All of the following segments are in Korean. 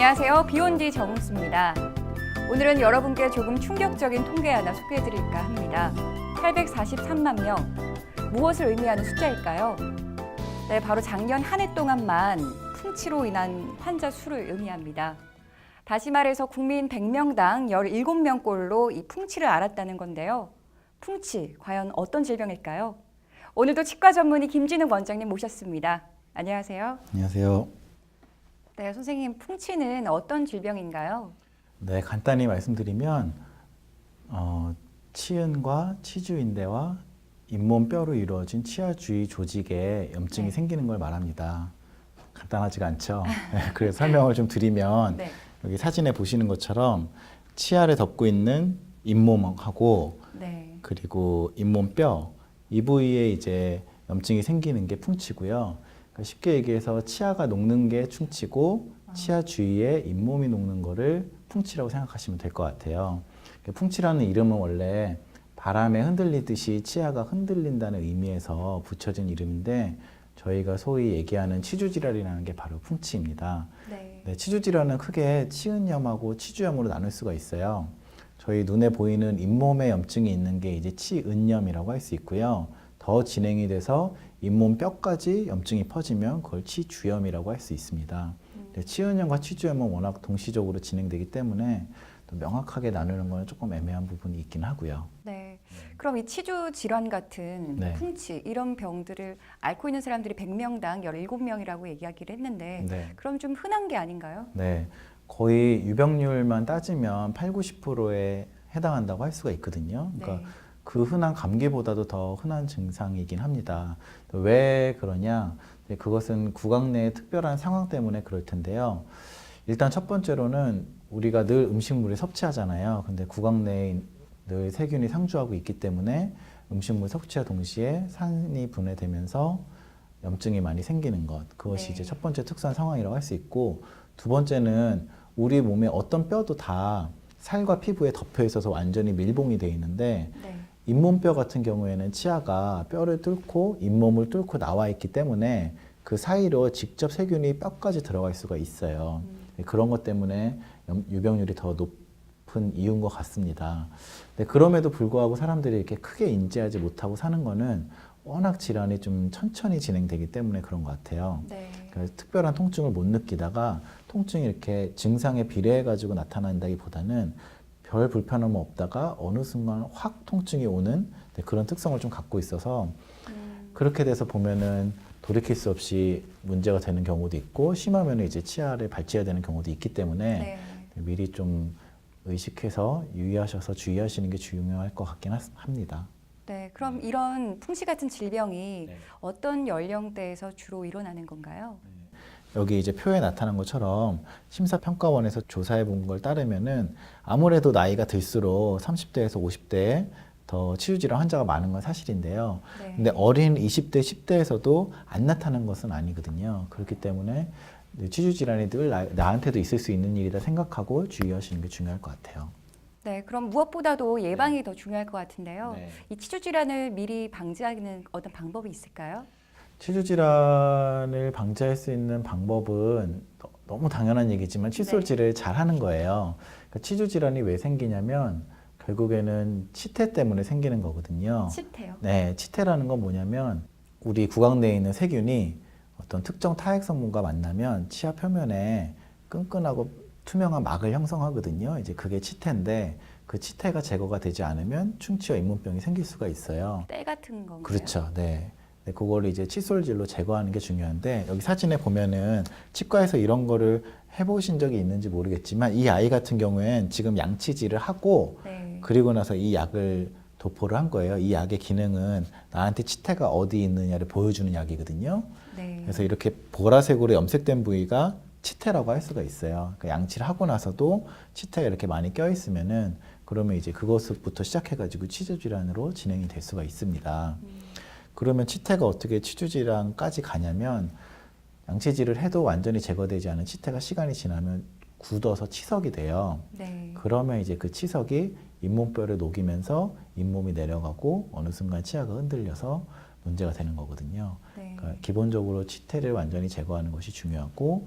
안녕하세요. 비욘디 정은수입니다. 오늘은 여러분께 조금 충격적인 통계 하나 소개해드릴까 합니다. 843만 명. 무엇을 의미하는 숫자일까요? 네, 바로 작년 한 해 동안만 풍치로 인한 환자 수를 의미합니다. 다시 말해서 국민 100명당 17명꼴로 이 풍치를 앓았다는 건데요. 풍치, 과연 어떤 질병일까요? 오늘도 치과 전문의 김진욱 원장님 모셨습니다. 안녕하세요. 안녕하세요. 네, 선생님, 풍치는 어떤 질병인가요? 네, 간단히 말씀드리면 치은과 치주인대와 잇몸뼈로 이루어진 치아 주위 조직에 염증이 생기는 걸 말합니다. 간단하지가 않죠. 네, 그래서 설명을 좀 드리면 여기 사진에 보시는 것처럼 치아를 덮고 있는 잇몸하고 그리고 잇몸뼈 이 부위에 이제 염증이 생기는 게 풍치고요. 그러니까 쉽게 얘기해서 치아가 녹는 게 충치고 치아 주위에 잇몸이 녹는 거를 풍치라고 생각하시면 될 것 같아요. 풍치라는 이름은 원래 바람에 흔들리듯이 치아가 흔들린다는 의미에서 붙여진 이름인데 저희가 소위 얘기하는 치주질환이라는 게 바로 풍치입니다. 네, 치주질환은 크게 치은염하고 치주염으로 나눌 수가 있어요. 저희 눈에 보이는 잇몸에 염증이 있는 게 이제 치은염이라고 할 수 있고요. 더 진행이 돼서 잇몸 뼈까지 염증이 퍼지면 그걸 치주염이라고 할 수 있습니다. 치은염과 치주염은 워낙 동시적으로 진행되기 때문에 또 명확하게 나누는 건 조금 애매한 부분이 있긴 하고요. 네. 그럼 이 치주 질환 같은 풍치 이런 병들을 앓고 있는 사람들이 100명당 17명이라고 얘기하기를 했는데 그럼 좀 흔한 게 아닌가요? 네. 거의 유병률만 따지면 8, 90%에 해당한다고 할 수가 있거든요. 그러니까 그 흔한 감기보다도 더 흔한 증상이긴 합니다. 왜 그러냐? 그것은 구강 내의 특별한 상황 때문에 그럴 텐데요. 일단 첫 번째로는 우리가 늘 음식물을 섭취하잖아요. 근데 구강 내에 늘 세균이 상주하고 있기 때문에 음식물 섭취와 동시에 산이 분해되면서 염증이 많이 생기는 것. 그것이 이제 첫 번째 특수한 상황이라고 할 수 있고, 두 번째는 우리 몸의 어떤 뼈도 다 살과 피부에 덮여 있어서 완전히 밀봉이 되어 있는데 잇몸뼈 같은 경우에는 치아가 뼈를 뚫고 잇몸을 뚫고 나와 있기 때문에 그 사이로 직접 세균이 뼈까지 들어갈 수가 있어요. 그런 것 때문에 유병률이 더 높은 이유인 것 같습니다. 그럼에도 불구하고 사람들이 이렇게 크게 인지하지 못하고 사는 거는 워낙 질환이 좀 천천히 진행되기 때문에 그런 것 같아요. 그러니까 특별한 통증을 못 느끼다가 통증이 이렇게 증상에 비례해가지고 나타난다기보다는 별 불편함 없다가 어느 순간 확 통증이 오는 그런 특성을 좀 갖고 있어서 그렇게 돼서 보면은 돌이킬 수 없이 문제가 되는 경우도 있고 심하면 이제 치아를 발치해야 되는 경우도 있기 때문에 미리 좀 의식해서 유의하셔서 주의하시는 게 중요할 것 같긴 합니다. 네, 그럼 이런 풍치 같은 질병이 어떤 연령대에서 주로 일어나는 건가요? 여기 이제 표에 나타난 것처럼 심사평가원에서 조사해 본 걸 따르면은 아무래도 나이가 들수록 30대에서 50대에 더 치주질환 환자가 많은 건 사실인데요. 근데 어린 20대, 10대에서도 안 나타나는 것은 아니거든요. 그렇기 때문에 치주질환이 늘 나한테도 있을 수 있는 일이다 생각하고 주의하시는 게 중요할 것 같아요. 네, 그럼 무엇보다도 예방이 더 중요할 것 같은데요. 이 치주 질환을 미리 방지하는 어떤 방법이 있을까요? 치주 질환을 방지할 수 있는 방법은 너무 당연한 얘기지만 칫솔질을 잘 하는 거예요. 그러니까 치주 질환이 왜 생기냐면 결국에는 치태 때문에 생기는 거거든요. 치태요? 네, 치태라는 건 뭐냐면 우리 구강 내에 있는 세균이 어떤 특정 타액 성분과 만나면 치아 표면에 끈끈하고 투명한 막을 형성하거든요. 이제 그게 치태인데 그 치태가 제거가 되지 않으면 충치와 잇몸병이 생길 수가 있어요. 때 같은 건가요? 그렇죠. 네. 그거를 이제 칫솔질로 제거하는 게 중요한데 여기 사진에 보면은 치과에서 이런 거를 해보신 적이 있는지 모르겠지만 이 아이 같은 경우엔 지금 양치질을 하고 그리고 나서 이 약을 도포를 한 거예요. 이 약의 기능은 나한테 치태가 어디 있느냐를 보여주는 약이거든요. 그래서 이렇게 보라색으로 염색된 부위가 치태라고 할 수가 있어요. 그러니까 양치를 하고 나서도 치태가 이렇게 많이 껴 있으면은 그러면 이제 그것부터 시작해가지고 치주 질환으로 진행이 될 수가 있습니다. 그러면 치태가 어떻게 치주 질환까지 가냐면 양치질을 해도 완전히 제거되지 않은 치태가 시간이 지나면 굳어서 치석이 돼요. 그러면 이제 그 치석이 잇몸뼈를 녹이면서 잇몸이 내려가고 어느 순간 치아가 흔들려서 문제가 되는 거거든요. 그러니까 기본적으로 치태를 완전히 제거하는 것이 중요하고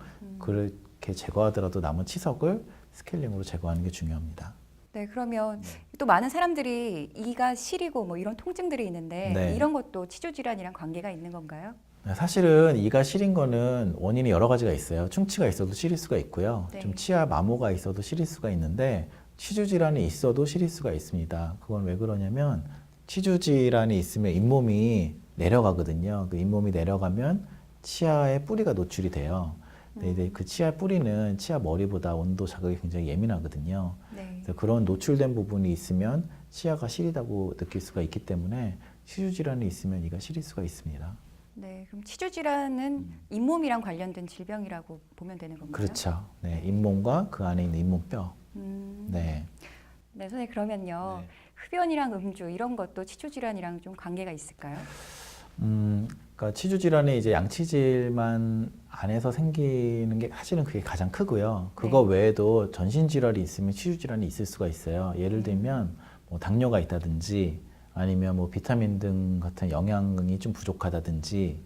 이렇게 제거하더라도 남은 치석을 스케일링으로 제거하는 게 중요합니다. 네, 그러면 또 많은 사람들이 이가 시리고 뭐 이런 통증들이 있는데 네. 이런 것도 치주 질환이랑 관계가 있는 건가요? 사실은 이가 시린 거는 원인이 여러 가지가 있어요. 충치가 있어도 시릴 수가 있고요. 네. 좀 치아 마모가 있어도 시릴 수가 있는데 치주 질환이 있어도 시릴 수가 있습니다. 그건 왜 그러냐면 치주 질환이 있으면 잇몸이 내려가거든요. 그 잇몸이 내려가면 치아의 뿌리가 노출이 돼요. 근데 이제 그 치아 뿌리는 치아 머리보다 온도 자극이 굉장히 예민하거든요. 네. 그래서 그런 노출된 부분이 있으면 치아가 시리다고 느낄 수가 있기 때문에 치주 질환이 있으면 이가 시릴 수가 있습니다. 네, 그럼 치주 질환은 잇몸이랑 관련된 질병이라고 보면 되는 건가요? 그렇죠. 네, 잇몸과 그 안에 있는 잇몸뼈. 네. 네, 선생님 그러면요. 네. 흡연이랑 음주 이런 것도 치주 질환이랑 좀 관계가 있을까요? 그러니까 치주 질환이 이제 양치질만 안에서 생기는 게 사실은 그게 가장 크고요. 그거 네. 외에도 전신 질환이 있으면 치주 질환이 있을 수가 있어요. 예를 들면 뭐 당뇨가 있다든지 아니면 뭐 비타민 등 같은 영양이 좀 부족하다든지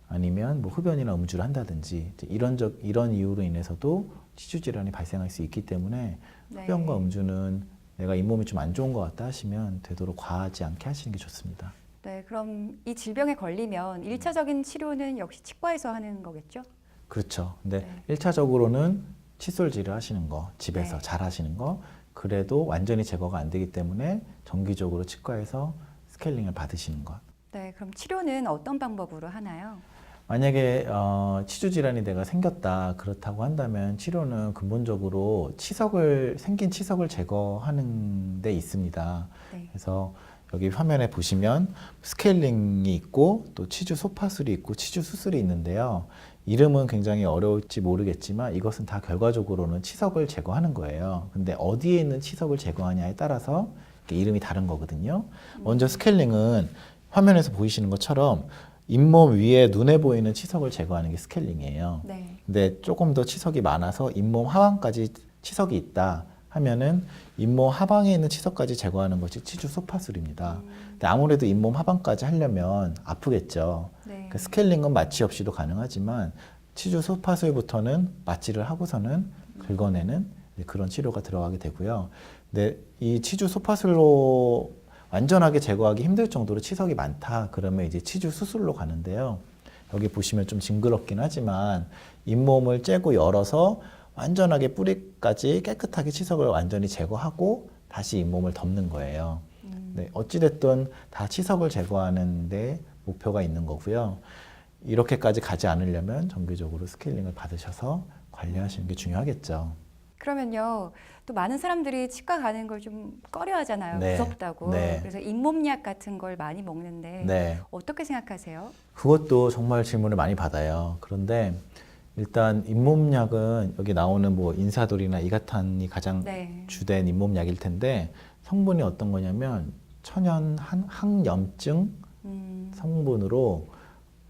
아니면 뭐 흡연이나 음주를 한다든지 이제 이런 이유로 인해서도 치주 질환이 발생할 수 있기 때문에 네. 흡연과 음주는 내가 잇몸이 좀 안 좋은 것 같다 하시면 되도록 과하지 않게 하시는 게 좋습니다. 네, 그럼 이 질병에 걸리면 일차적인 치료는 역시 치과에서 하는 거겠죠? 그렇죠. 근데 네. 1차적으로는 칫솔질을 하시는 거, 집에서 네. 잘 하시는 거, 그래도 완전히 제거가 안 되기 때문에 정기적으로 치과에서 스케일링을 받으시는 것. 네, 그럼 치료는 어떤 방법으로 하나요? 만약에 치주 질환이 내가 생겼다 그렇다고 한다면 치료는 근본적으로 생긴 치석을 제거하는 데 있습니다. 네. 그래서 여기 화면에 보시면 스케일링이 있고 또 치주 소파술이 있고 치주 수술이 있는데요. 이름은 굉장히 어려울지 모르겠지만 이것은 다 결과적으로는 치석을 제거하는 거예요. 근데 어디에 있는 치석을 제거하냐에 따라서 이름이 다른 거거든요. 먼저 스케일링은 화면에서 보이시는 것처럼 잇몸 위에 눈에 보이는 치석을 제거하는 게 스케일링이에요. 네. 근데 조금 더 치석이 많아서 잇몸 하방까지 치석이 있다 하면은 잇몸 하방에 있는 치석까지 제거하는 것이 치주 소파술입니다. 근데 아무래도 잇몸 하방까지 하려면 아프겠죠. 네. 그 스케일링은 마취 없이도 가능하지만 치주 소파술부터는 마취를 하고서는 긁어내는 그런 치료가 들어가게 되고요. 근데 이 치주 소파술로 완전하게 제거하기 힘들 정도로 치석이 많다 그러면 이제 치주 수술로 가는데요. 여기 보시면 좀 징그럽긴 하지만 잇몸을 째고 열어서 완전하게 뿌리까지 깨끗하게 치석을 완전히 제거하고 다시 잇몸을 덮는 거예요. 네, 어찌됐든 다 치석을 제거하는 데 목표가 있는 거고요. 이렇게까지 가지 않으려면 정기적으로 스케일링을 받으셔서 관리하시는 게 중요하겠죠. 그러면요, 또 많은 사람들이 치과 가는 걸 좀 꺼려하잖아요. 네. 무섭다고. 네. 그래서 잇몸약 같은 걸 많이 먹는데 네. 어떻게 생각하세요? 그것도 정말 질문을 많이 받아요. 그런데 일단 잇몸약은 여기 나오는 뭐 인사돌이나 이가탄이 가장 네. 주된 잇몸약일 텐데 성분이 어떤 거냐면 천연 항염증 성분으로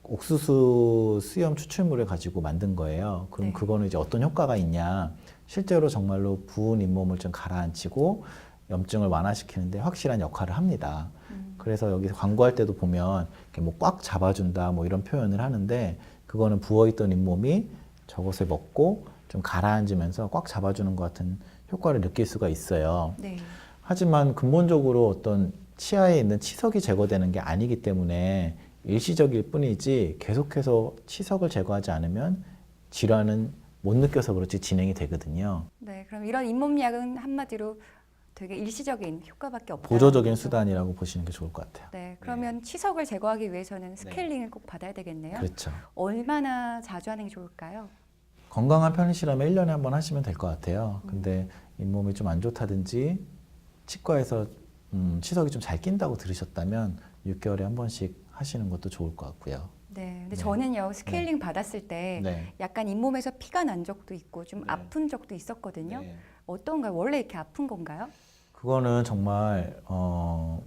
옥수수 수염 추출물을 가지고 만든 거예요. 그럼 네. 그거는 이제 어떤 효과가 있냐? 실제로 정말로 부은 잇몸을 좀 가라앉히고 염증을 완화시키는데 확실한 역할을 합니다. 그래서 여기 광고할 때도 보면 뭐 꽉 잡아준다 뭐 이런 표현을 하는데 그거는 부어있던 잇몸이 저것을 먹고 좀 가라앉으면서 꽉 잡아주는 것 같은 효과를 느낄 수가 있어요. 네. 하지만 근본적으로 어떤 치아에 있는 치석이 제거되는 게 아니기 때문에 일시적일 뿐이지 계속해서 치석을 제거하지 않으면 질환은 못 느껴서 그렇지 진행이 되거든요. 네, 그럼 이런 잇몸약은 한마디로 되게 일시적인 효과밖에 없다. 보조적인 수단이라고 보시는 게 좋을 것 같아요. 네, 그러면 치석을 제거하기 위해서는 스케일링을 꼭 받아야 되겠네요. 그렇죠. 얼마나 자주 하는 게 좋을까요? 건강한 편이시라면 1년에 한 번 하시면 될 것 같아요. 근데 잇몸이 좀 안 좋다든지 치과에서 치석이 좀 잘 낀다고 들으셨다면 6개월에 한 번씩 하시는 것도 좋을 것 같고요. 네, 근데 네. 저는요 스케일링 받았을 때 네. 약간 잇몸에서 피가 난 적도 있고 좀 네. 아픈 적도 있었거든요. 네. 어떤가요? 원래 이렇게 아픈 건가요? 그거는 정말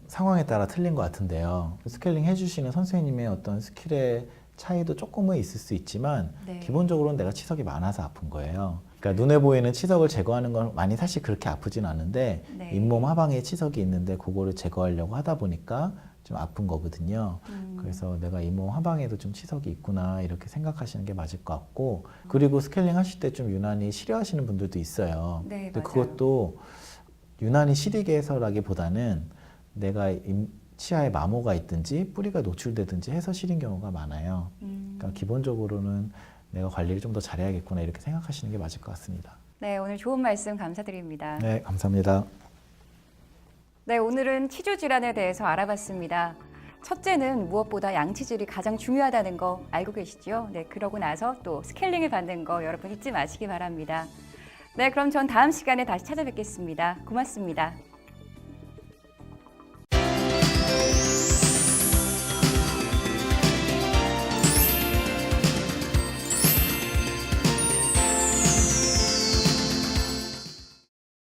상황에 따라 틀린 것 같은데요. 스케일링 해주시는 선생님의 어떤 스킬의 차이도 조금은 있을 수 있지만 네. 기본적으로는 내가 치석이 많아서 아픈 거예요. 그러니까 눈에 보이는 치석을 제거하는 건 많이 사실 그렇게 아프진 않은데 네. 잇몸 하방에 치석이 있는데 그거를 제거하려고 하다 보니까 좀 아픈 거거든요. 그래서 내가 이모 화방에도 좀 치석이 있구나 이렇게 생각하시는 게 맞을 것 같고 그리고 스케일링 하실 때 좀 유난히 싫어하시는 분들도 있어요. 네, 근데 맞아요. 그것도 유난히 시리게 해서라기보다는 내가 치아에 마모가 있든지 뿌리가 노출되든지 해서 시린 경우가 많아요. 그러니까 기본적으로는 내가 관리를 좀 더 잘해야겠구나 이렇게 생각하시는 게 맞을 것 같습니다. 네, 오늘 좋은 말씀 감사드립니다. 네, 감사합니다. 네, 오늘은 치주 질환에 대해서 알아봤습니다. 첫째는 무엇보다 양치질이 가장 중요하다는 거 알고 계시죠? 네, 그러고 나서 또 스케일링을 받는 거 여러분 잊지 마시기 바랍니다. 네, 그럼 전 다음 시간에 다시 찾아뵙겠습니다. 고맙습니다.